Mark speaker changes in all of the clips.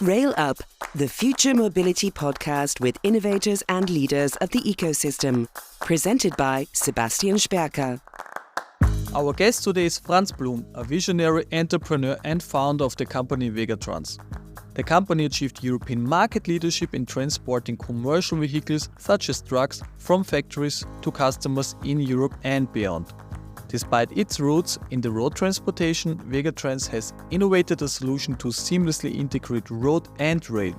Speaker 1: Rail Up, the future mobility podcast with innovators and leaders of the ecosystem. Presented by Sebastian Sperker.
Speaker 2: Our guest today is Franz Blum, a visionary entrepreneur and founder of the company Vegatrans. The company achieved European market leadership in transporting commercial vehicles such as trucks from factories to customers in Europe and beyond. Despite its roots in the road transportation, Vegatrans has innovated a solution to seamlessly integrate road and rail.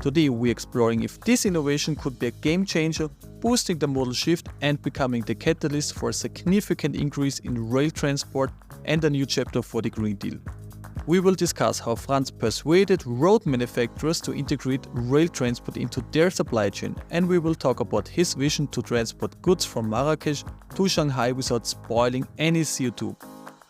Speaker 2: Today we're exploring if this innovation could be a game changer, boosting the modal shift and becoming the catalyst for a significant increase in rail transport and a new chapter for the Green Deal. We will discuss how Franz persuaded road manufacturers to integrate rail transport into their supply chain, and we will talk about his vision to transport goods from Marrakesh to Shanghai without spoiling any CO2.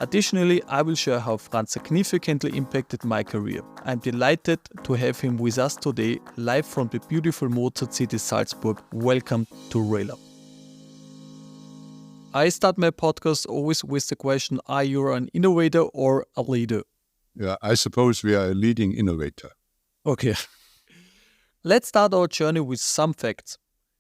Speaker 2: Additionally, I will share how Franz significantly impacted my career. I'm delighted to have him with us today, live from the beautiful Mozart city Salzburg. Welcome to Rail Up. I start my podcast always with the question, are you an innovator or a leader?
Speaker 3: Yeah, I suppose we are a leading innovator.
Speaker 2: Okay. Let's start our journey with some facts.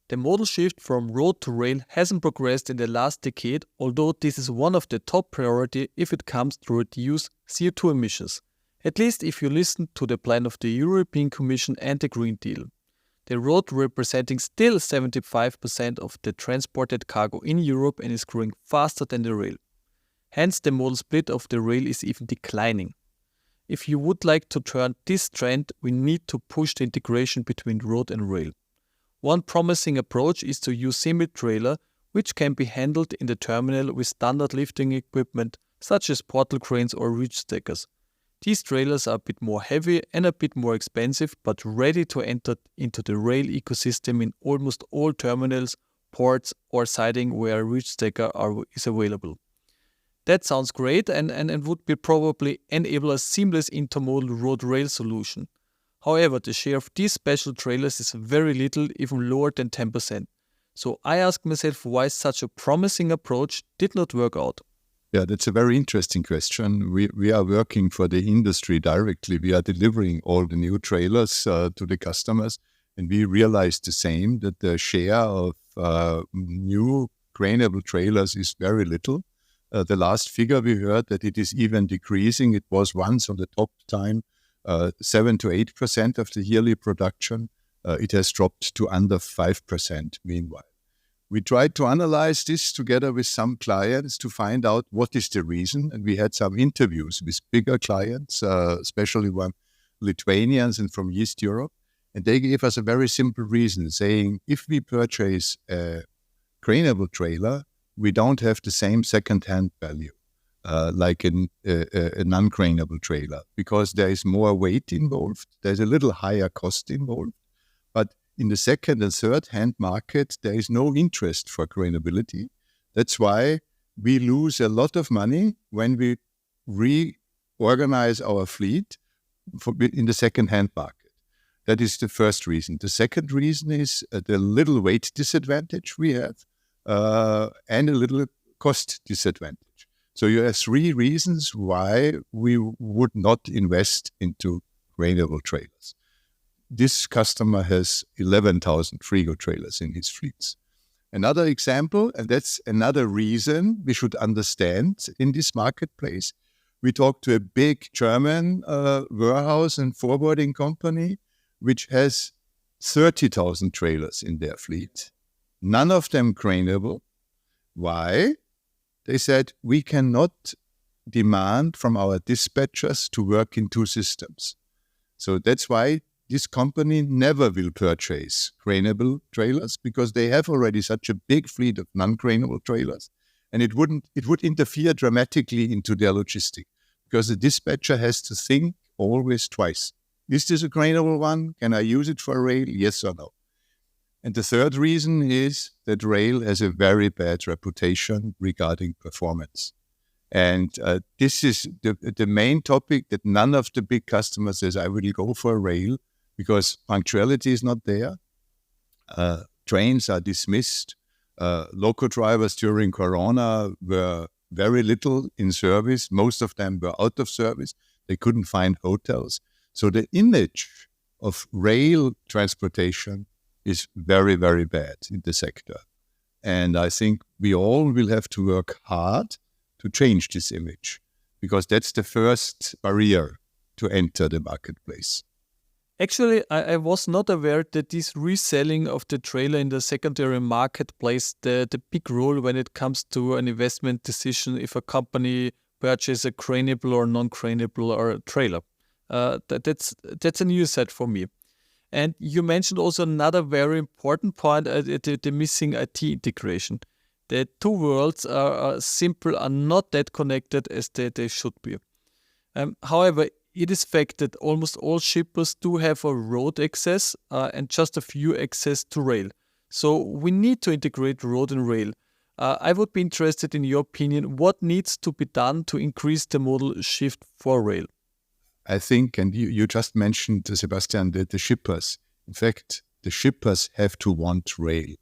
Speaker 2: The modal shift from road to rail hasn't progressed in the last decade, although this is one of the top priority if it comes to reduce CO2 emissions. At least if you listen to the plan of the European Commission and the Green Deal. The road representing still 75% of the transported cargo in Europe and is growing faster than the rail. Hence the modal split of the rail is even declining. If you would like to turn this trend, we need to push the integration between road and rail. One promising approach is to use semi-trailer, which can be handled in the terminal with standard lifting equipment such as portal cranes or reach stackers. These trailers are a bit more heavy and a bit more expensive, but ready to enter into the rail ecosystem in almost all terminals, ports or siding where a reach stacker is available. That sounds great and would be probably enable a seamless intermodal road-rail solution. However, the share of these special trailers is very little, even lower than 10%. So I asked myself why such a promising approach did not work out.
Speaker 3: Yeah, that's a very interesting question. We are working for the industry directly. We are delivering all the new trailers to the customers. And we realized the same, that the share of new craneable trailers is very little. The last figure we heard that it is even decreasing. It was once on the top time 7 to 8% of the yearly production. It has dropped to under 5% meanwhile. We tried to analyze this together with some clients to find out what is the reason. And we had some interviews with bigger clients, especially one Lithuanians and from East Europe. And they gave us a very simple reason, saying if we purchase a craneable trailer, we don't have the same second-hand value like a non-craneable trailer because there is more weight involved. There's a little higher cost involved. But in the second and third-hand market, there is no interest for craneability. That's why we lose a lot of money when we reorganize our fleet in the second-hand market. That is the first reason. The second reason is the little weight disadvantage we have. And a little cost disadvantage. So you have three reasons why we would not invest into craneable trailers. This customer has 11,000 Frigo trailers in his fleets. Another example, and that's another reason we should understand in this marketplace. We talked to a big German warehouse and forwarding company, which has 30,000 trailers in their fleet. None of them craneable. Why? They said, we cannot demand from our dispatchers to work in two systems. So that's why this company never will purchase craneable trailers because they have already such a big fleet of non-craneable trailers. And it would interfere dramatically into their logistics because the dispatcher has to think always twice. Is this a craneable one? Can I use it for rail? Yes or no? And the third reason is that rail has a very bad reputation regarding performance. And this is the main topic that none of the big customers says, I will go for rail because punctuality is not there. Trains are dismissed. Local drivers during Corona were very little in service. Most of them were out of service. They couldn't find hotels. So the image of rail transportation is very, very bad in the sector. And I think we all will have to work hard to change this image, because that's the first barrier to enter the marketplace.
Speaker 2: Actually, I was not aware that this reselling of the trailer in the secondary market plays the big role when it comes to an investment decision if a company purchases a craneable or non-craneable or a trailer. That's a new set for me. And you mentioned also another very important point, the missing IT integration. The two worlds are simple, are not that connected as they should be. However, it is fact that almost all shippers do have a road access and just a few access to rail. So we need to integrate road and rail. I would be interested in your opinion, what needs to be done to increase the modal shift for rail?
Speaker 3: I think, and you just mentioned, Sebastian, the shippers. In fact, the shippers have to want rail.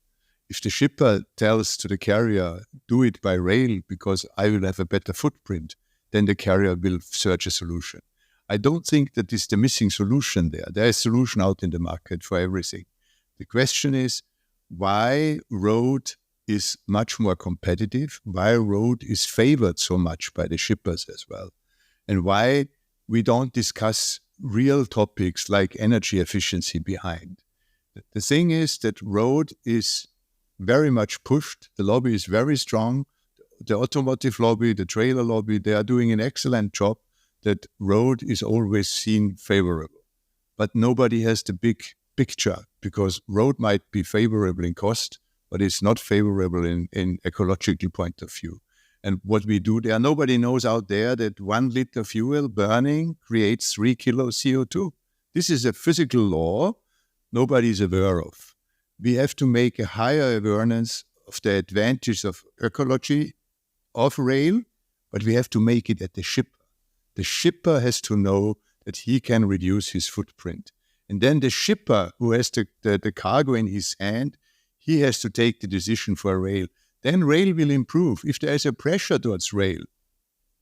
Speaker 3: If the shipper tells to the carrier, do it by rail because I will have a better footprint, then the carrier will search a solution. I don't think that is the missing solution there. There is a solution out in the market for everything. The question is why road is much more competitive, why road is favored so much by the shippers as well, and why we don't discuss real topics like energy efficiency behind. The thing is that road is very much pushed. The lobby is very strong. The automotive lobby, the trailer lobby, they are doing an excellent job that road is always seen favorable. But nobody has the big picture because road might be favorable in cost, but it's not favorable in ecological point of view. And what we do there, nobody knows out there that 1 liter fuel burning creates 3 kilos CO2. This is a physical law nobody is aware of. We have to make a higher awareness of the advantage of ecology of rail, but we have to make it at the shipper. The shipper has to know that he can reduce his footprint. And then the shipper who has the cargo in his hand, he has to take the decision for rail. Then rail will improve. If there is a pressure towards rail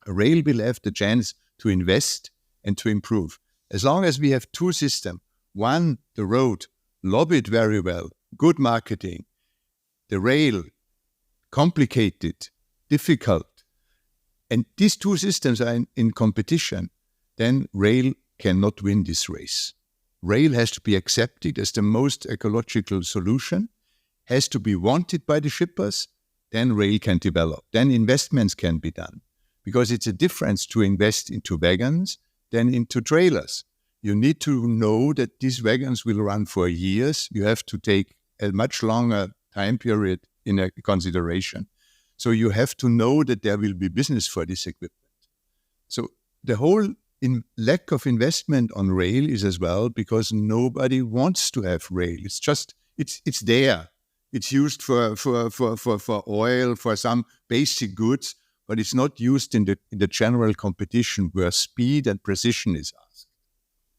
Speaker 3: will have the chance to invest and to improve. As long as we have two systems, one, the road, lobbied very well, good marketing, the rail, complicated, difficult, and these two systems are in competition, then rail cannot win this race. Rail has to be accepted as the most ecological solution, has to be wanted by the shippers, then rail can develop. Then investments can be done. Because it's a difference to invest into wagons than into trailers. You need to know that these wagons will run for years. You have to take a much longer time period in consideration. So you have to know that there will be business for this equipment. So the whole lack of investment on rail is as well because nobody wants to have rail. It's just, it's there. It's used for oil, for some basic goods, but it's not used in the general competition where speed and precision is asked.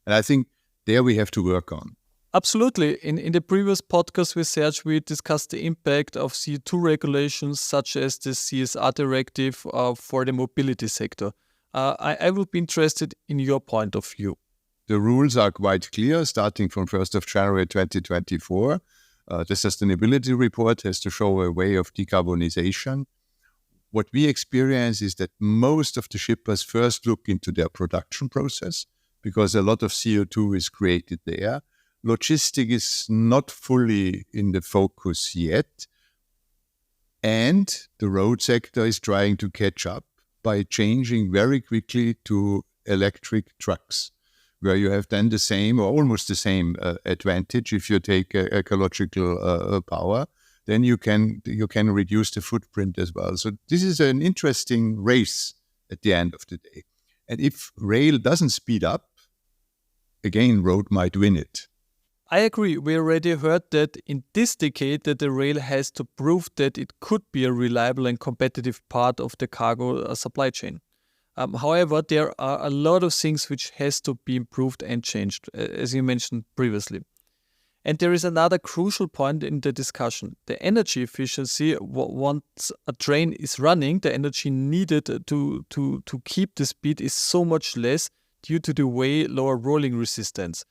Speaker 3: And I think there we have to work on.
Speaker 2: Absolutely. In the previous podcast with Serge, we discussed the impact of CO2 regulations such as the CSR directive for the mobility sector. I will be interested in your point of view.
Speaker 3: The rules are quite clear, starting from 1st of January 2024. The sustainability report has to show a way of decarbonization. What we experience is that most of the shippers first look into their production process because a lot of CO2 is created there. Logistics is not fully in the focus yet. And the road sector is trying to catch up by changing very quickly to electric trucks, where you have then the same or almost the same advantage. If you take ecological power, then you can reduce the footprint as well. So this is an interesting race at the end of the day. And if rail doesn't speed up, again, road might win it.
Speaker 2: I agree. We already heard that in this decade that the rail has to prove that it could be a reliable and competitive part of the cargo supply chain. However, there are a lot of things which has to be improved and changed, as you mentioned previously. And there is another crucial point in the discussion. The energy efficiency, once a train is running, the energy needed to keep the speed is so much less due to the way lower rolling resistance.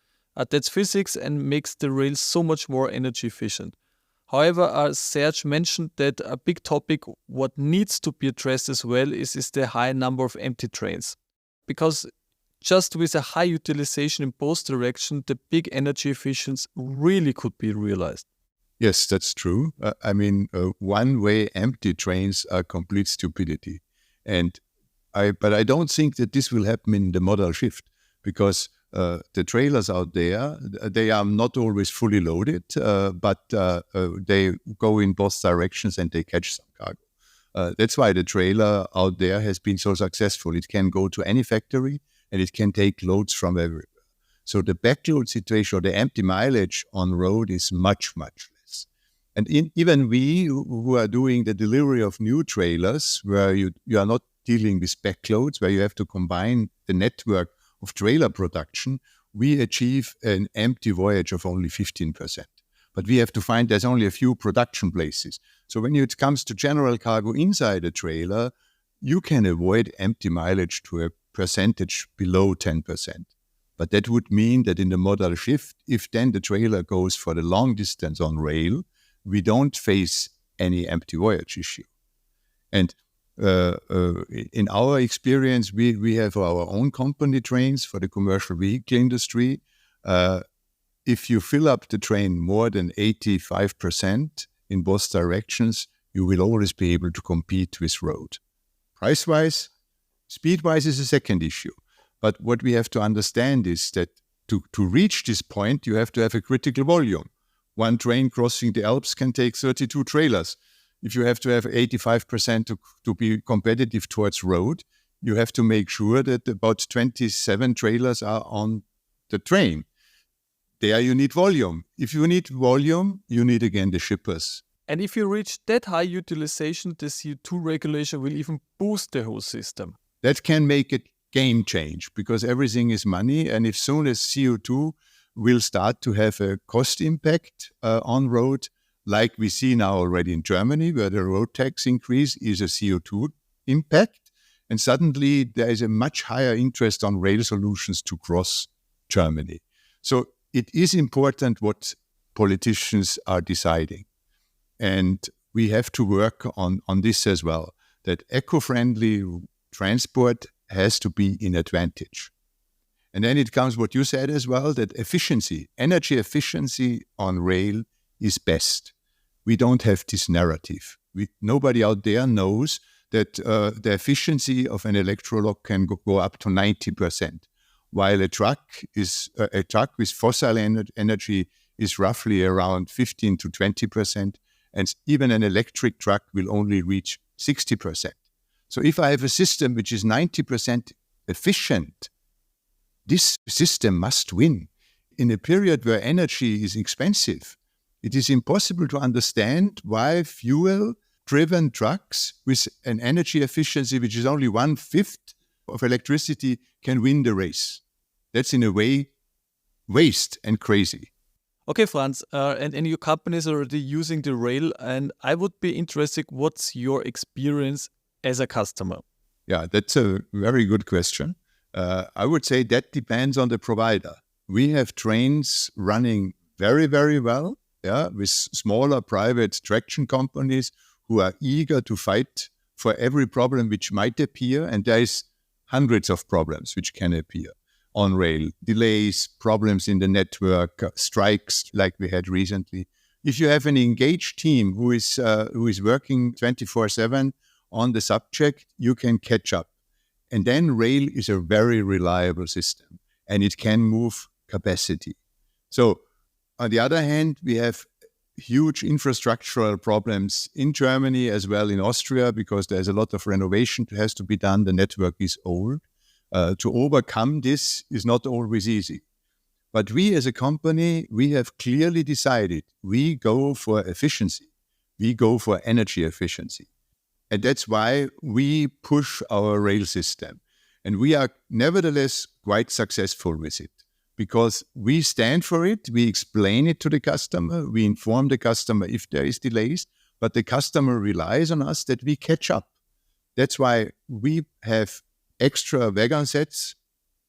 Speaker 2: That's physics and makes the rail so much more energy efficient. However, Serge mentioned that a big topic what needs to be addressed as well is the high number of empty trains. Because just with a high utilization in both directions, the big energy efficiency really could be realized.
Speaker 3: Yes, that's true. One-way empty trains are complete stupidity. But I don't think that this will happen in the modal shift, because the trailers out there, they are not always fully loaded, but they go in both directions and they catch some cargo. That's why the trailer out there has been so successful. It can go to any factory and it can take loads from everywhere. So the backload situation or the empty mileage on road is much, much less. And even we who are doing the delivery of new trailers, where you are not dealing with backloads, where you have to combine the network of trailer production, we achieve an empty voyage of only 15%. But we have to find there's only a few production places. So when it comes to general cargo inside a trailer, you can avoid empty mileage to a percentage below 10%. But that would mean that in the modal shift, if then the trailer goes for the long distance on rail, we don't face any empty voyage issue. And in our experience, we have our own company trains for the commercial vehicle industry. If you fill up the train more than 85% in both directions, you will always be able to compete with road. Price-wise, speed-wise is a second issue. But what we have to understand is that to reach this point, you have to have a critical volume. One train crossing the Alps can take 32 trailers. If you have to have 85% to be competitive towards road, you have to make sure that about 27 trailers are on the train. There you need volume. If you need volume, you need again the shippers.
Speaker 2: And if you reach that high utilization, the CO2 regulation will even boost the whole system.
Speaker 3: That can make a game change, because everything is money. And if soon as CO2 will start to have a cost impact on road, like we see now already in Germany, where the road tax increase is a CO2 impact, and suddenly there is a much higher interest on rail solutions to cross Germany. So it is important what politicians are deciding. And we have to work on this as well, that eco-friendly transport has to be in advantage. And then it comes what you said as well, that efficiency, energy efficiency on rail is best. We don't have this narrative. Nobody out there knows that the efficiency of an electrolog can go up to 90%, while a truck with fossil energy is roughly around 15 to 20%, and even an electric truck will only reach 60%. So if I have a system which is 90% efficient, this system must win. In a period where energy is expensive, it is impossible to understand why fuel-driven trucks with an energy efficiency which is only 1/5 of electricity can win the race. That's in a way waste and crazy.
Speaker 2: Okay, Franz, and your company is already using the rail, and I would be interested, what's your experience as a customer?
Speaker 3: Yeah, that's a very good question. I would say that depends on the provider. We have trains running very, very well, with smaller private traction companies who are eager to fight for every problem which might appear, and there is hundreds of problems which can appear on rail. Delays, problems in the network, strikes like we had recently. If you have an engaged team who is working 24/7 on the subject, you can catch up. And then rail is a very reliable system, and it can move capacity. So on the other hand, we have huge infrastructural problems in Germany as well in Austria, because there's a lot of renovation that has to be done. The network is old. To overcome this is not always easy. But we as a company, we have clearly decided we go for efficiency. We go for energy efficiency. And that's why we push our rail system. And we are nevertheless quite successful with it, because we stand for it, we explain it to the customer, we inform the customer if there is delays, but the customer relies on us that we catch up. That's why we have extra wagon sets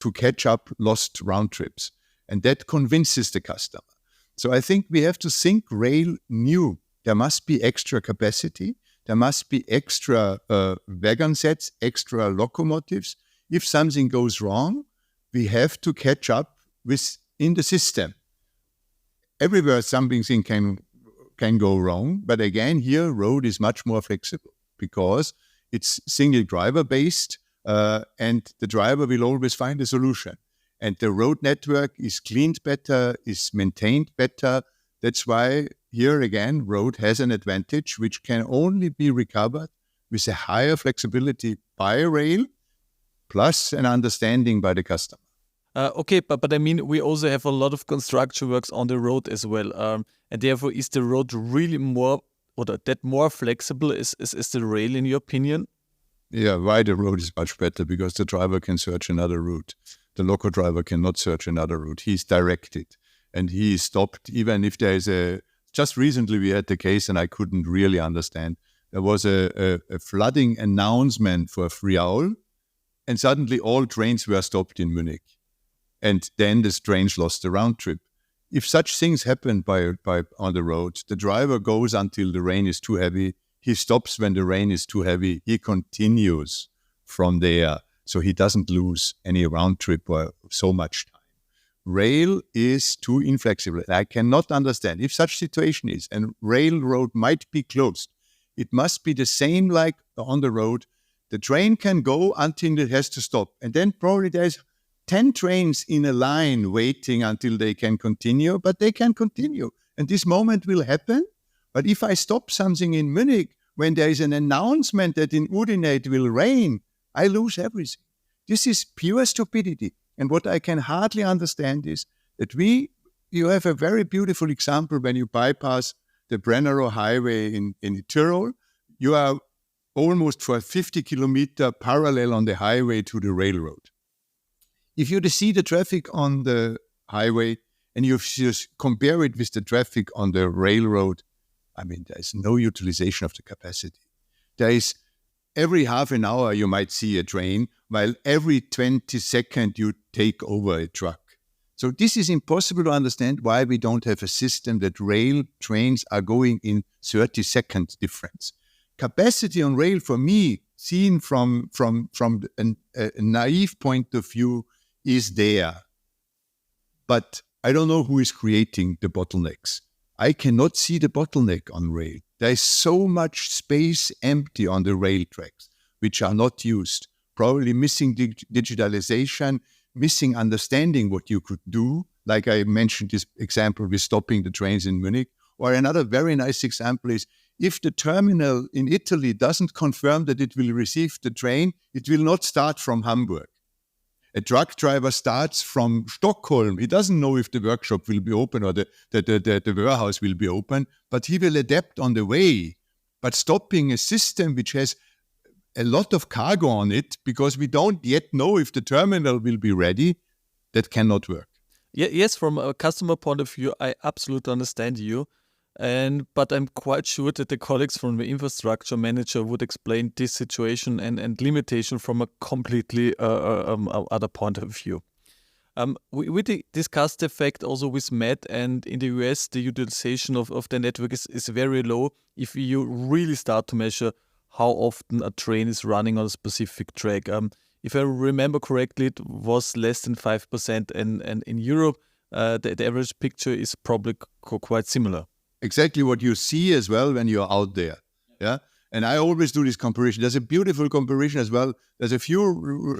Speaker 3: to catch up lost round trips. And that convinces the customer. So I think we have to think rail new. There must be extra capacity. There must be extra wagon sets, extra locomotives. If something goes wrong, we have to catch up in the system. Everywhere something can go wrong. But again, here, road is much more flexible because it's single driver based and the driver will always find a solution. And the road network is cleaned better, is maintained better. That's why here again, road has an advantage which can only be recovered with a higher flexibility by rail plus an understanding by the customer.
Speaker 2: Okay, but I mean, we also have a lot of construction works on the road as well. And therefore, is the road really more flexible is the rail, in your opinion?
Speaker 3: Yeah, why the road is much better? Because the driver can search another route. The loco driver cannot search another route. He's directed and he is stopped. Even if there is just recently we had the case and I couldn't really understand. There was a flooding announcement for Friaul and suddenly all trains were stopped in Munich. And then the trains lost the round trip. If such things happen by on the road, the driver goes until the rain is too heavy. He stops when the rain is too heavy. He continues from there. So he doesn't lose any round trip or so much time. Rail is too inflexible. I cannot understand. If such situation is and railroad might be closed, it must be the same like on the road. The train can go until it has to stop. And then probably there's 10 trains in a line waiting until they can continue, but they can continue. And this moment will happen. But if I stop something in Munich, when there is an announcement that in Udine it will rain, I lose everything. This is pure stupidity. And what I can hardly understand is that you have a very beautiful example when you bypass the Brennerau Highway in Tyrol. You are almost for 50 kilometers parallel on the highway to the railroad. If you see the traffic on the highway and you just compare it with the traffic on the railroad, I mean, there is no utilization of the capacity. There is every half an hour you might see a train, while every 20 seconds you take over a truck. So this is impossible to understand why we don't have a system that rail trains are going in 30 seconds difference. Capacity on rail, for me, seen from a naive point of view, is there. But I don't know who is creating the bottlenecks. I cannot see the bottleneck on rail. There is so much space empty on the rail tracks, which are not used. Probably missing digitalization, missing understanding what you could do. Like I mentioned this example with stopping the trains in Munich. Or another very nice example is if the terminal in Italy doesn't confirm that it will receive the train, it will not start from Hamburg. A truck driver starts from Stockholm. He doesn't know if the workshop will be open or the warehouse will be open, but he will adapt on the way. But stopping a system which has a lot of cargo on it, because we don't yet know if the terminal will be ready, that cannot work.
Speaker 2: Yes, from a customer point of view, I absolutely understand you. But I'm quite sure that the colleagues from the infrastructure manager would explain this situation and limitation from a completely other point of view. We discussed the fact also with Matt, and in the US, the utilization of the network is very low if you really start to measure how often a train is running on a specific track. If I remember correctly, it was less than 5%, and in Europe, the average picture is probably quite similar.
Speaker 3: Exactly what you see as well when you're out there. Yeah. And I always do this comparison. There's a beautiful comparison as well. There's a few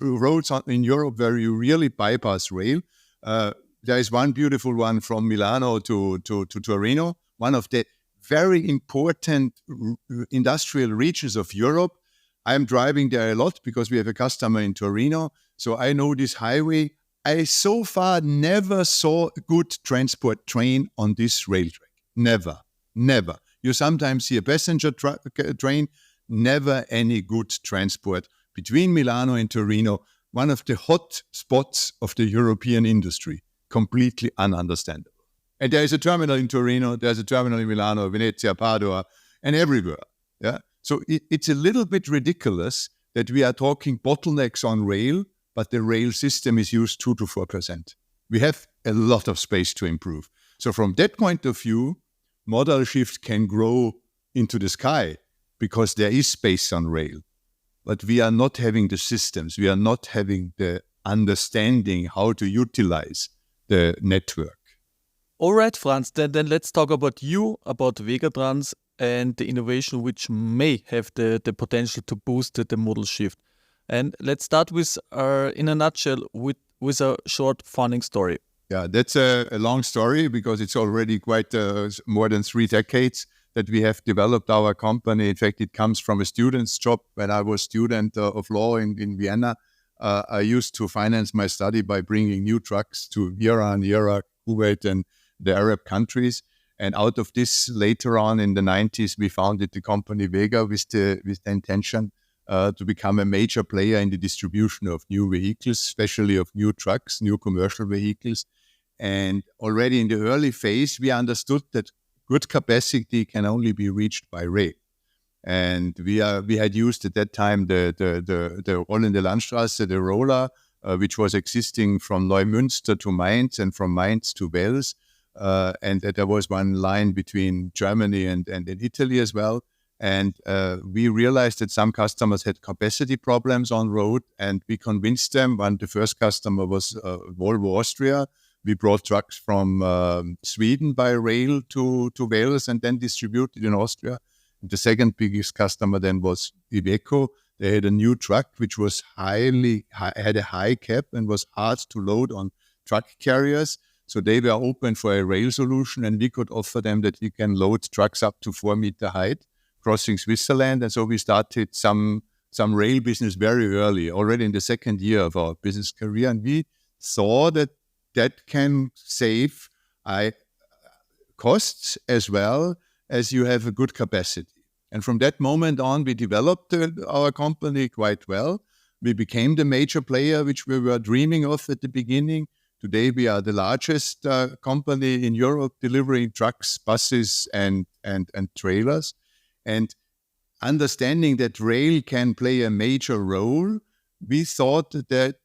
Speaker 3: roads in Europe where you really bypass rail. There is one beautiful one from Milano to Torino, one of the very important industrial regions of Europe. I'm driving there a lot because we have a customer in Torino. So I know this highway. I so far never saw a good transport train on this rail track. Never. You sometimes see a passenger train, never any good transport between Milano and Torino, one of the hot spots of the European industry, completely ununderstandable. And there is a terminal in Torino, there's a terminal in Milano, Venezia, Padua, and everywhere. Yeah. So it's a little bit ridiculous that we are talking bottlenecks on rail but the rail system is used 2 to 4%. We have a lot of space to improve. So from that point of view, modal shift can grow into the sky because there is space on rail. But we are not having the systems. We are not having the understanding how to utilize the network.
Speaker 2: All right, Franz, then let's talk about you, about Vegatrans and the innovation which may have the potential to boost the modal shift. And let's start with, in a nutshell, with a short funding story.
Speaker 3: Yeah, that's a long story because it's already quite more than 3 decades that we have developed our company. In fact, it comes from a student's job. When I was student of law in Vienna, I used to finance my study by bringing new trucks to Iran, Iraq, Kuwait, and the Arab countries. And out of this, later on in the 90s, we founded the company Vega with the intention to become a major player in the distribution of new vehicles, especially of new trucks, new commercial vehicles. And already in the early phase, we understood that good capacity can only be reached by rail. And we had used at that time the Rollende Landstraße, the roller, which was existing from Neumünster to Mainz and from Mainz to Wels. And there was one line between Germany and Italy as well. And we realized that some customers had capacity problems on road, and we convinced them. The first customer was Volvo Austria. We brought trucks from Sweden by rail to Wales and then distributed in Austria. The second biggest customer then was Iveco. They had a new truck which was had a high cab and was hard to load on truck carriers. So they were open for a rail solution, and we could offer them that we can load trucks up to 4 meter height, crossing Switzerland. And so we started some rail business very early, already in the second year of our business career. And we saw that can save costs as well as you have a good capacity. And from that moment on, we developed our company quite well. We became the major player which we were dreaming of at the beginning. Today, we are the largest company in Europe delivering trucks, buses, and trailers. And understanding that rail can play a major role, we thought that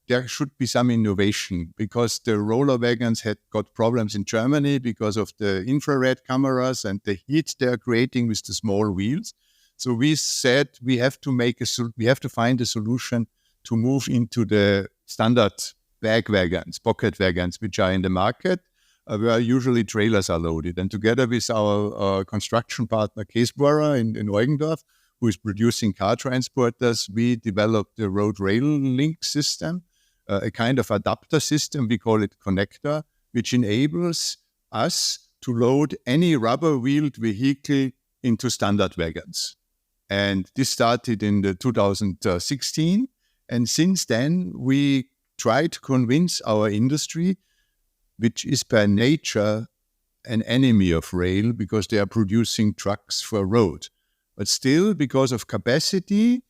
Speaker 3: there should be some innovation, because the roller wagons had got problems in Germany because of the infrared cameras and the heat they're creating with the small wheels. So we said we have to find a solution to move into the standard bag wagons, pocket wagons, which are in the market, where usually trailers are loaded. And together with our construction partner, Käsbohrer in Eugendorf, who is producing car transporters, we developed the road rail link system, a kind of adapter system, we call it connector, which enables us to load any rubber-wheeled vehicle into standard wagons. And this started in 2016. And since then, we try to convince our industry, which is by nature an enemy of rail because they are producing trucks for road. But still, because of capacity,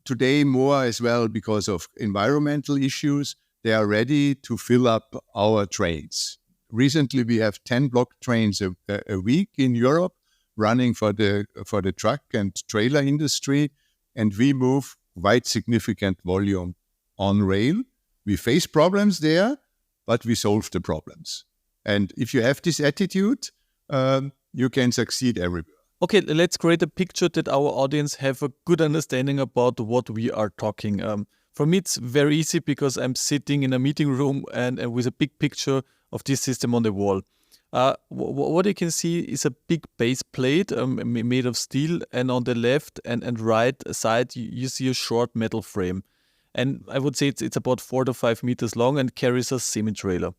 Speaker 3: today more as well because of environmental issues, they are ready to fill up our trains. Recently, we have 10 block trains a week in Europe running for the truck and trailer industry, and we move quite significant volume on rail. We face problems there, but we solve the problems. And if you have this attitude, you can succeed everywhere.
Speaker 2: Okay, let's create a picture that our audience have a good understanding about what we are talking. For me, it's very easy because I'm sitting in a meeting room and with a big picture of this system on the wall. What you can see is a big base plate made of steel, and on the left and right side, you see a short metal frame. And I would say it's about 4 to 5 meters long and carries a semi-trailer.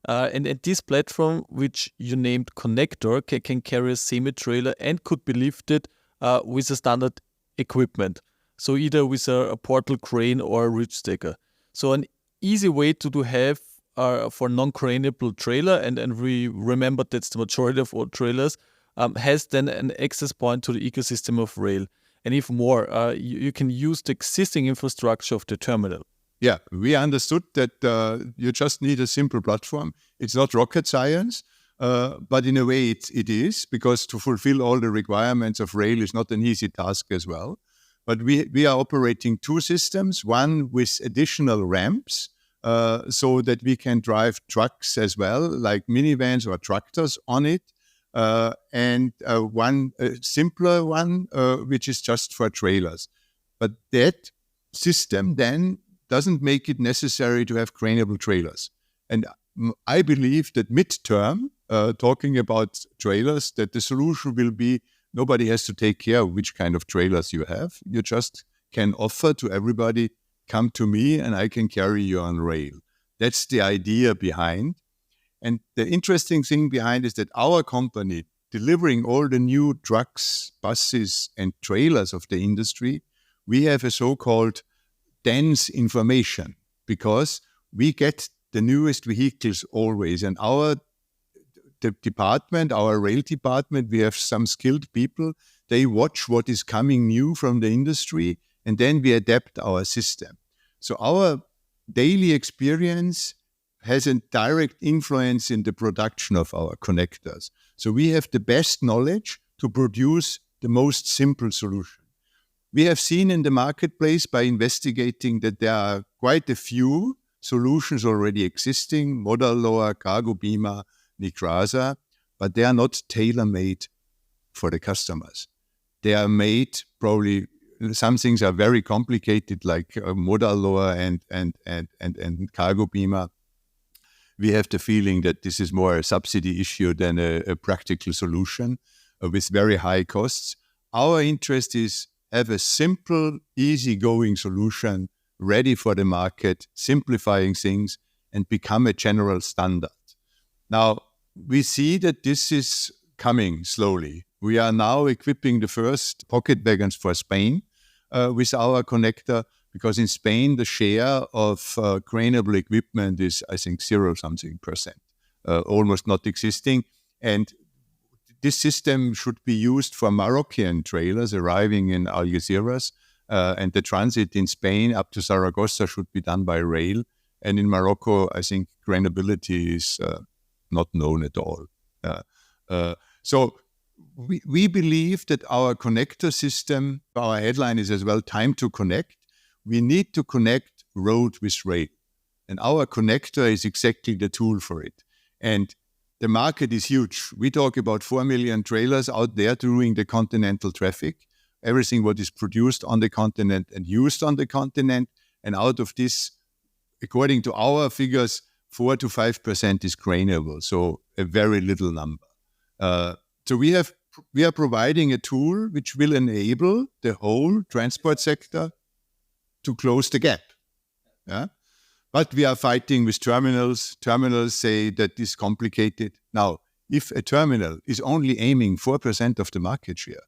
Speaker 2: And this platform, which you named connector, can carry a semi-trailer and could be lifted with a standard equipment. So either with a portal crane or a ridge stacker. So an easy way to have for non-craneable trailer, and we remember that's the majority of all trailers, has then an access point to the ecosystem of rail. And if more, you can use the existing infrastructure of the terminal.
Speaker 3: Yeah, we understood that you just need a simple platform. It's not rocket science, but in a way it is, because to fulfill all the requirements of rail is not an easy task as well. But we are operating two systems, one with additional ramps, so that we can drive trucks as well, like minivans or tractors on it, and one simpler one, which is just for trailers. But that system then doesn't make it necessary to have craneable trailers. And I believe that midterm, talking about trailers, that the solution will be nobody has to take care of which kind of trailers you have. You just can offer to everybody, come to me and I can carry you on rail. That's the idea behind. And the interesting thing behind is that our company, delivering all the new trucks, buses, and trailers of the industry, we have a so-called dense information because we get the newest vehicles always. And our department, our rail department, we have some skilled people. They watch what is coming new from the industry, and then we adapt our system. So our daily experience has a direct influence in the production of our connectors. So we have the best knowledge to produce the most simple solution. We have seen in the marketplace by investigating that there are quite a few solutions already existing, modal lower, cargo beamer, Nikrasa, but they are not tailor-made for the customers. They are made probably, some things are very complicated, like modal lower and cargo beamer. We have the feeling that this is more a subsidy issue than a practical solution with very high costs. Our interest is have a simple, easygoing solution ready for the market, simplifying things, and become a general standard. Now, we see that this is coming slowly. We are now equipping the first pocket wagons for Spain with our connector, because in Spain, the share of craneable equipment is, I think, 0-something%, almost not existing. And this system should be used for Moroccan trailers arriving in Algeciras, and the transit in Spain up to Zaragoza should be done by rail. And in Morocco, I think craneability is not known at all. So we believe that our connector system, our headline is as well, time to connect. We need to connect road with rail. And our connector is exactly the tool for it. And the market is huge. We talk about 4 million trailers out there doing the continental traffic, everything what is produced on the continent and used on the continent. And out of this, according to our figures, 4 to 5% is craneable, so a very little number. So we are providing a tool which will enable the whole transport sector to close the gap. Yeah? But we are fighting with terminals. Terminals say that this is complicated. Now, if a terminal is only aiming 4% of the market share,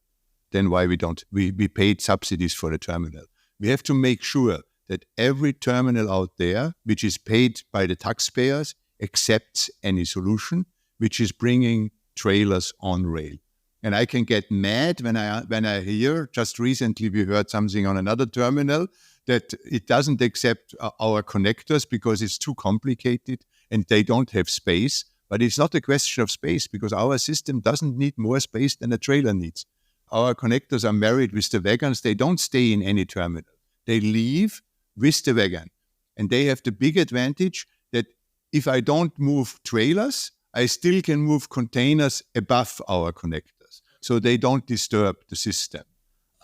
Speaker 3: then why we paid subsidies for the terminal. We have to make sure that every terminal out there, which is paid by the taxpayers, accepts any solution which is bringing trailers on rail. And I can get mad when I hear, just recently we heard something on another terminal, that it doesn't accept our connectors because it's too complicated and they don't have space. But it's not a question of space, because our system doesn't need more space than a trailer needs. Our connectors are married with the wagons. They don't stay in any terminal. They leave with the wagon. And they have the big advantage that if I don't move trailers, I still can move containers above our connectors, so they don't disturb the system.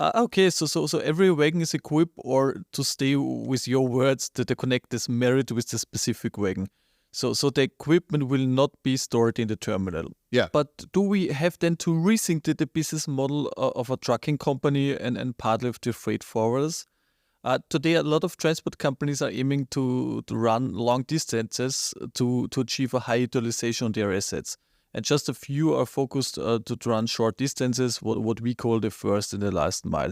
Speaker 2: Okay, so every wagon is equipped, or to stay with your words, that the connector is married with the specific wagon. So the equipment will not be stored in the terminal.
Speaker 3: Yeah.
Speaker 2: But do we have then to rethink the business model of a trucking company and partly of the freight forwarders? Today, a lot of transport companies are aiming to run long distances to achieve a high utilization on their assets. And just a few are focused to run short distances, what we call the first and the last mile.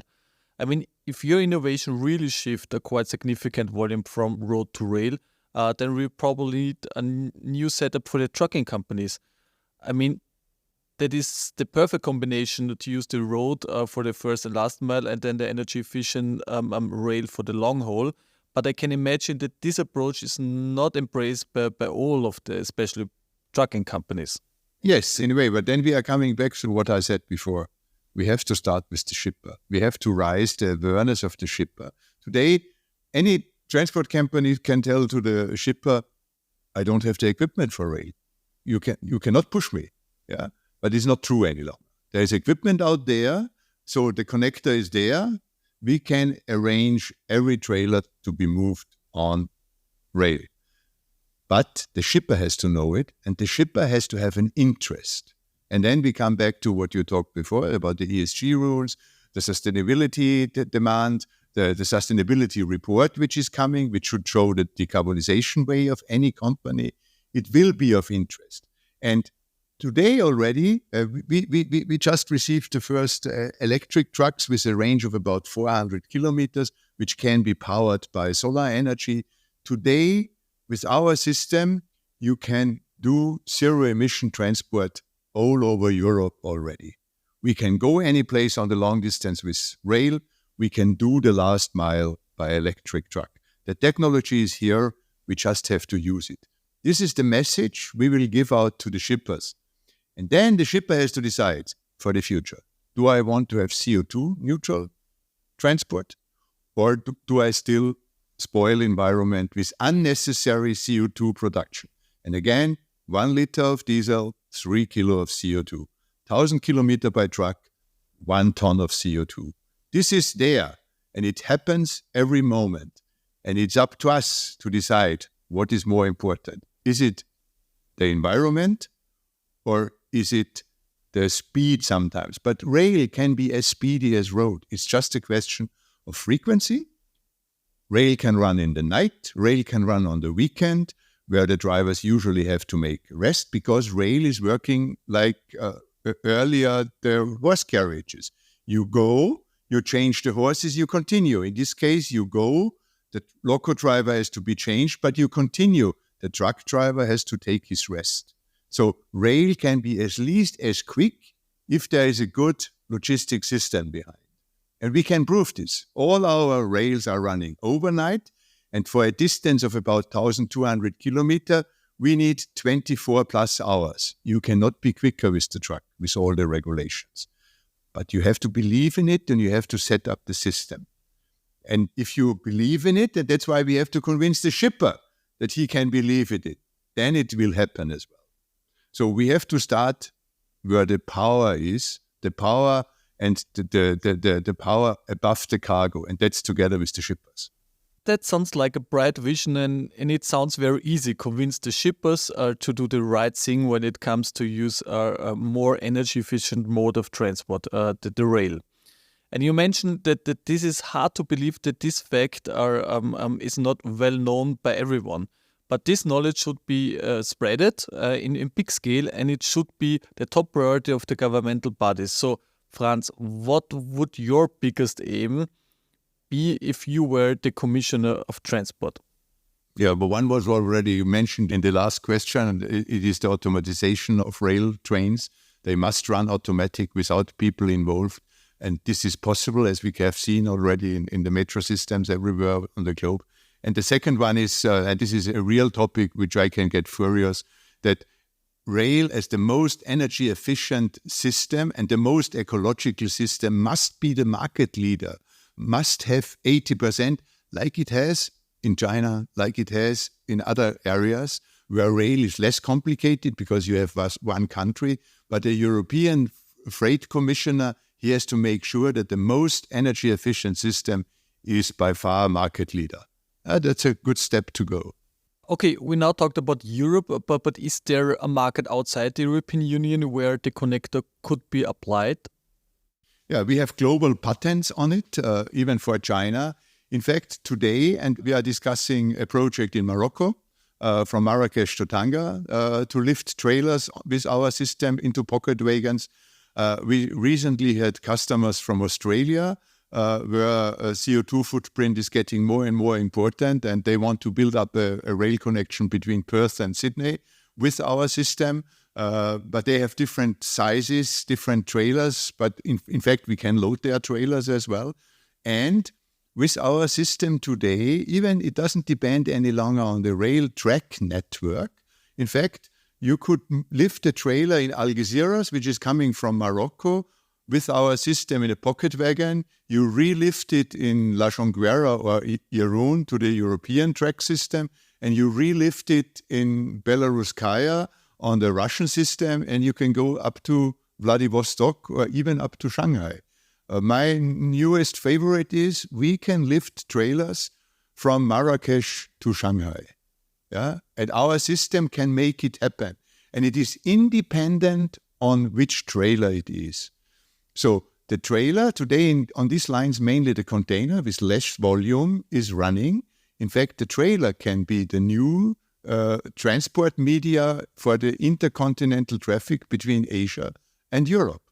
Speaker 2: I mean, if your innovation really shift a quite significant volume from road to rail, then we probably need a new setup for the trucking companies. I mean, that is the perfect combination to use the road for the first and last mile, and then the energy efficient rail for the long haul. But I can imagine that this approach is not embraced by all of the, especially trucking companies.
Speaker 3: Yes, in a way, but then we are coming back to what I said before. we have to start with the shipper. We have to raise the awareness of the shipper. Today, any transport company can tell to the shipper, I don't have the equipment for rail. You cannot push me. Yeah, but it's not true any longer. There is equipment out there, so the connector is there. We can arrange every trailer to be moved on rail. But the shipper has to know it, and the shipper has to have an interest. And then we come back to what you talked before about the ESG rules, the sustainability demand, the sustainability report which is coming, which should show the decarbonization way of any company. It will be of interest. And today already, we just received the first electric trucks with a range of about 400 kilometers, which can be powered by solar energy. Today, with our system, you can do zero-emission transport all over Europe already. We can go any place on the long distance with rail. We can do the last mile by electric truck. The technology is here. We just have to use it. This is the message we will give out to the shippers. And then the shipper has to decide for the future. Do I want to have CO2 neutral transport? Or do I still spoil environment with unnecessary CO2 production? And again, 1 liter of diesel, 3 kilo of CO2. 1,000 kilometers by truck, 1 ton of CO2. This is there, and it happens every moment. And it's up to us to decide what is more important. Is it the environment, or is it the speed sometimes? But rail can be as speedy as road. It's just a question of frequency. Rail can run in the night. Rail can run on the weekend, where the drivers usually have to make rest, because rail is working like earlier the horse carriages. You go, you change the horses, you continue. In this case, you go, the loco driver has to be changed, but you continue. The truck driver has to take his rest. So rail can be at least as quick if there is a good logistic system behind. And we can prove this. All our rails are running overnight, and for a distance of about 1,200 kilometers, we need 24 plus hours. You cannot be quicker with the truck, with all the regulations. But you have to believe in it, and you have to set up the system. And if you believe in it, and that's why we have to convince the shipper that he can believe in it, then it will happen as well. So we have to start where the power is, the power and the power above the cargo, and that's together with the shippers.
Speaker 2: That sounds like a bright vision, and it sounds very easy. Convince the shippers to do the right thing when it comes to use a more energy efficient mode of transport, the rail. And you mentioned that this is hard to believe that this fact is not well known by everyone. But this knowledge should be spreaded in big scale, and it should be the top priority of the governmental bodies. So, Franz, what would your biggest aim be if you were the Commissioner of Transport?
Speaker 3: Yeah, but one was already mentioned in the last question. It is the automatization of rail trains. They must run automatic without people involved. And this is possible, as we have seen already in the metro systems everywhere on the globe. And the second one is, and this is a real topic which I can get furious, that rail as the most energy efficient system and the most ecological system must be the market leader, must have 80%, like it has in China, like it has in other areas where rail is less complicated because you have one country. But the European Freight Commissioner, he has to make sure that the most energy efficient system is by far market leader. That's a good step to go.
Speaker 2: Okay, we now talked about Europe, but is there a market outside the European Union where the connector could be applied?
Speaker 3: Yeah, we have global patents on it, even for China. In fact, today, and we are discussing a project in Morocco, from Marrakesh to Tanga, to lift trailers with our system into pocket wagons. We recently had customers from Australia, where a CO2 footprint is getting more and more important, and they want to build up a rail connection between Perth and Sydney with our system. But they have different sizes, different trailers, but in fact, we can load their trailers as well. And with our system today, even it doesn't depend any longer on the rail track network. In fact, you could lift a trailer in Algeciras, which is coming from Morocco, with our system in a pocket wagon, you relift it in La Jonguera or Irun to the European track system, and you relift it in Belaruskaya on the Russian system, and you can go up to Vladivostok or even up to Shanghai. My newest favorite is we can lift trailers from Marrakesh to Shanghai. Yeah? And our system can make it happen. And it is independent on which trailer it is. So the trailer today on these lines, mainly the container with less volume is running. In fact, the trailer can be the new transport media for the intercontinental traffic between Asia and Europe.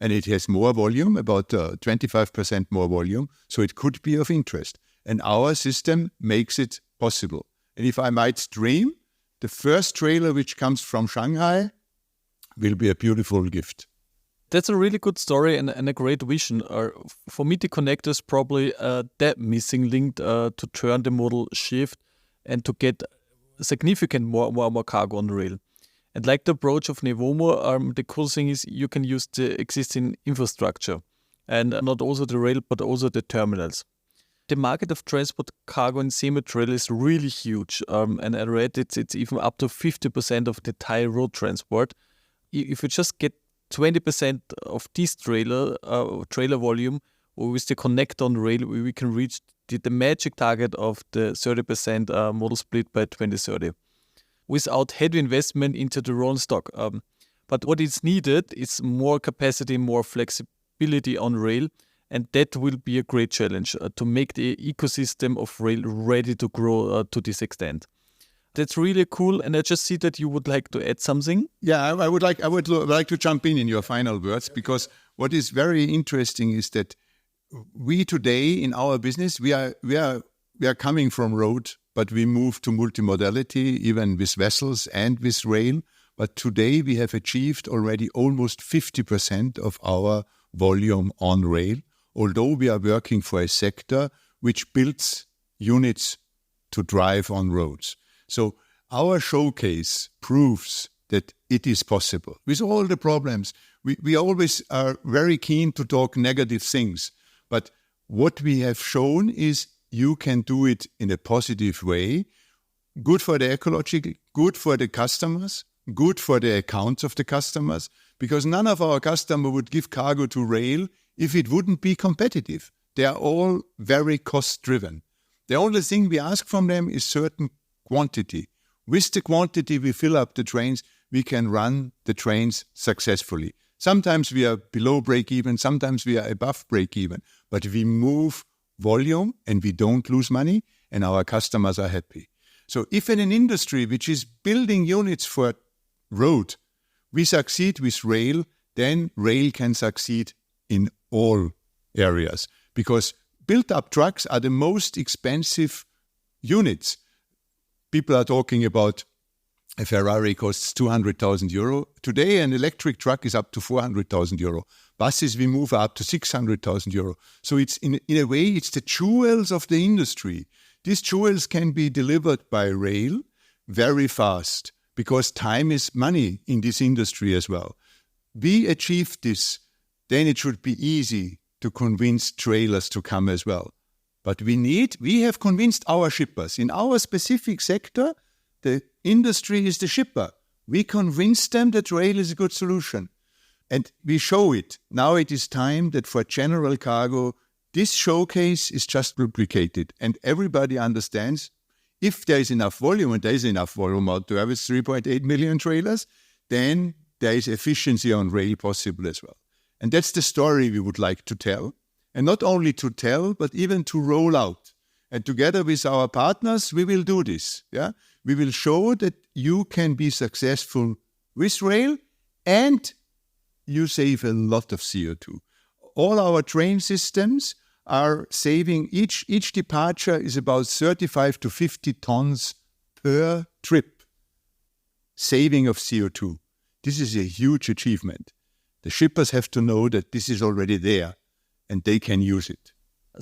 Speaker 3: And it has more volume, about 25% more volume, so it could be of interest. And our system makes it possible. And if I might dream, the first trailer which comes from Shanghai will be a beautiful gift.
Speaker 2: That's a really good story and a great vision. For me, the connector is probably that missing link to turn the modal shift and to get significant more cargo on rail. And like the approach of Nevomo, the cool thing is you can use the existing infrastructure and not also the rail, but also the terminals. The market of transport cargo in semi-trail is really huge. And I read it's even up to 50% of the entire road transport. If you just get 20% of this trailer volume, or with the connector on rail, we can reach the magic target of the 30% modal split by 2030. Without heavy investment into the rolling stock. But what is needed is more capacity, more flexibility on rail, and that will be a great challenge to make the ecosystem of rail ready to grow to this extent. That's really cool, and I just see that you would like to add something.
Speaker 3: Yeah, I would like to jump in your final words, because what is very interesting is that we today in our business we are coming from road, but we move to multimodality, even with vessels and with rail. But today we have achieved already almost 50% of our volume on rail, although we are working for a sector which builds units to drive on roads. So our showcase proves that it is possible. With all the problems, we always are very keen to talk negative things. But what we have shown is you can do it in a positive way, good for the ecology, good for the customers, good for the accounts of the customers, because none of our customers would give cargo to rail if it wouldn't be competitive. They are all very cost-driven. The only thing we ask from them is certain quantity. With the quantity we fill up the trains, we can run the trains successfully. Sometimes we are below break-even, sometimes we are above break-even, but we move volume and we don't lose money and our customers are happy. So if in an industry which is building units for road, we succeed with rail, then rail can succeed in all areas, because built-up trucks are the most expensive units. People are talking about a Ferrari costs 200,000 euro. Today, an electric truck is up to 400,000 euro. Buses, we move up to 600,000 euro. So it's in a way, it's the jewels of the industry. These jewels can be delivered by rail very fast, because time is money in this industry as well. We achieve this, then it should be easy to convince trailers to come as well. But we have convinced our shippers. In our specific sector, the industry is the shipper. We convince them that rail is a good solution. And we show it. Now it is time that for general cargo, this showcase is just replicated. And everybody understands if there is enough volume, and there is enough volume out there with 3.8 million trailers, then there is efficiency on rail possible as well. And that's the story we would like to tell. And not only to tell, but even to roll out. And together with our partners, we will do this. Yeah, we will show that you can be successful with rail and you save a lot of CO2. All our train systems are saving, each departure is about 35 to 50 tons per trip. Saving of CO2. This is a huge achievement. The shippers have to know that this is already there and they can use it.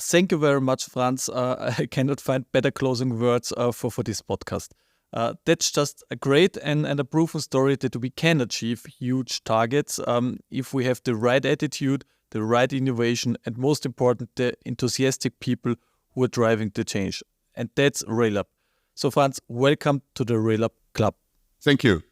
Speaker 2: Thank you very much, Franz. I cannot find better closing words for this podcast. That's just a great and a proven story that we can achieve huge targets if we have the right attitude, the right innovation, and most important, the enthusiastic people who are driving the change. And that's RAILUP. So Franz, welcome to the RAILUP Club.
Speaker 3: Thank you.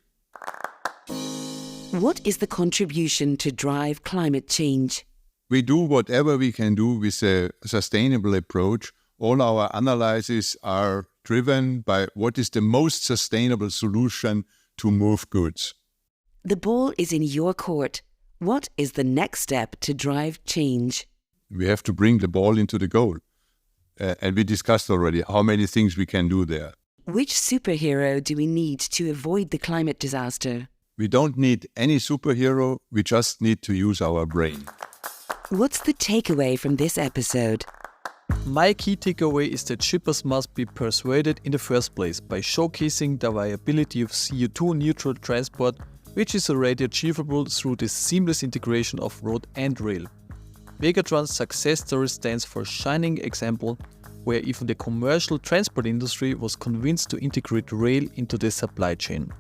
Speaker 1: What is the contribution to drive climate change?
Speaker 3: We do whatever we can do with a sustainable approach. All our analyses are driven by what is the most sustainable solution to move goods.
Speaker 1: The ball is in your court. What is the next step to drive change?
Speaker 3: We have to bring the ball into the goal. And we discussed already how many things we can do there.
Speaker 1: Which superhero do we need to avoid the climate disaster?
Speaker 3: We don't need any superhero, we just need to use our brain.
Speaker 1: What's the takeaway from this episode?
Speaker 2: My key takeaway is that shippers must be persuaded in the first place by showcasing the viability of CO2-neutral transport, which is already achievable through the seamless integration of road and rail. Vegatron's success story stands for a shining example where even the commercial transport industry was convinced to integrate rail into the supply chain.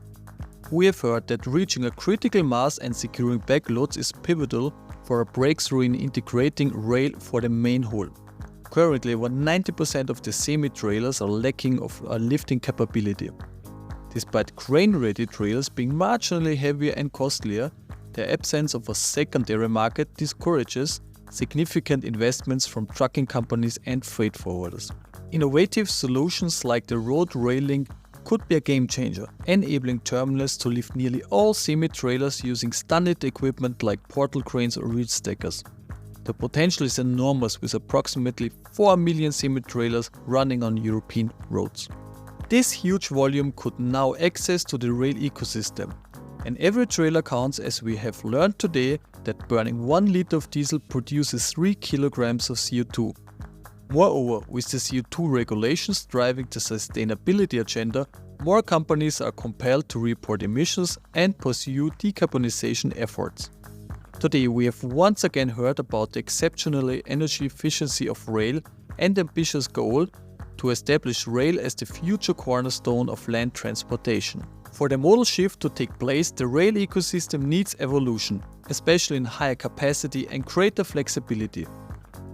Speaker 2: We have heard that reaching a critical mass and securing backloads is pivotal for a breakthrough in integrating rail for the main haul. Currently, over 90% of the semi-trailers are lacking of a lifting capability. Despite crane-ready trailers being marginally heavier and costlier, the absence of a secondary market discourages significant investments from trucking companies and freight forwarders. Innovative solutions like the road rail link could be a game changer, enabling terminals to lift nearly all semi-trailers using standard equipment like portal cranes or reach stackers. The potential is enormous with approximately 4 million semi-trailers running on European roads. This huge volume could now access to the rail ecosystem. And every trailer counts, as we have learned today that burning 1 liter of diesel produces 3 kilograms of CO2. Moreover, with the CO2 regulations driving the sustainability agenda, more companies are compelled to report emissions and pursue decarbonization efforts. Today we have once again heard about the exceptionally energy efficiency of rail and the ambitious goal to establish rail as the future cornerstone of land transportation. For the modal shift to take place, the rail ecosystem needs evolution, especially in higher capacity and greater flexibility.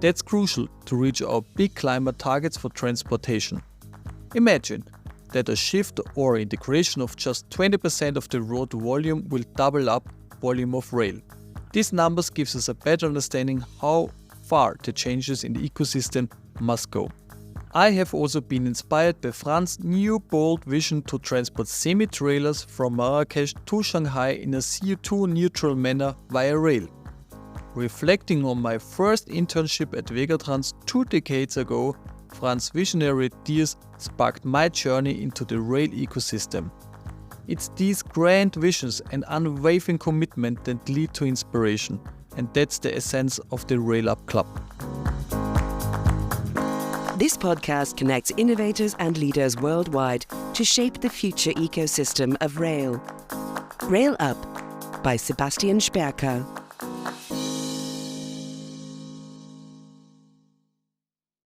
Speaker 2: That's crucial to reach our big climate targets for transportation. Imagine that a shift or integration of just 20% of the road volume will double up volume of rail. These numbers gives us a better understanding how far the changes in the ecosystem must go. I have also been inspired by Franz's new bold vision to transport semi-trailers from Marrakesh to Shanghai in a CO2-neutral manner via rail. Reflecting on my first internship at Vegatrans 2 decades ago, Franz's visionary ideas sparked my journey into the rail ecosystem. It's these grand visions and unwavering commitment that lead to inspiration, and that's the essence of the RAILUP Club.
Speaker 1: This podcast connects innovators and leaders worldwide to shape the future ecosystem of rail. RAILUP by Sebastian Sperker.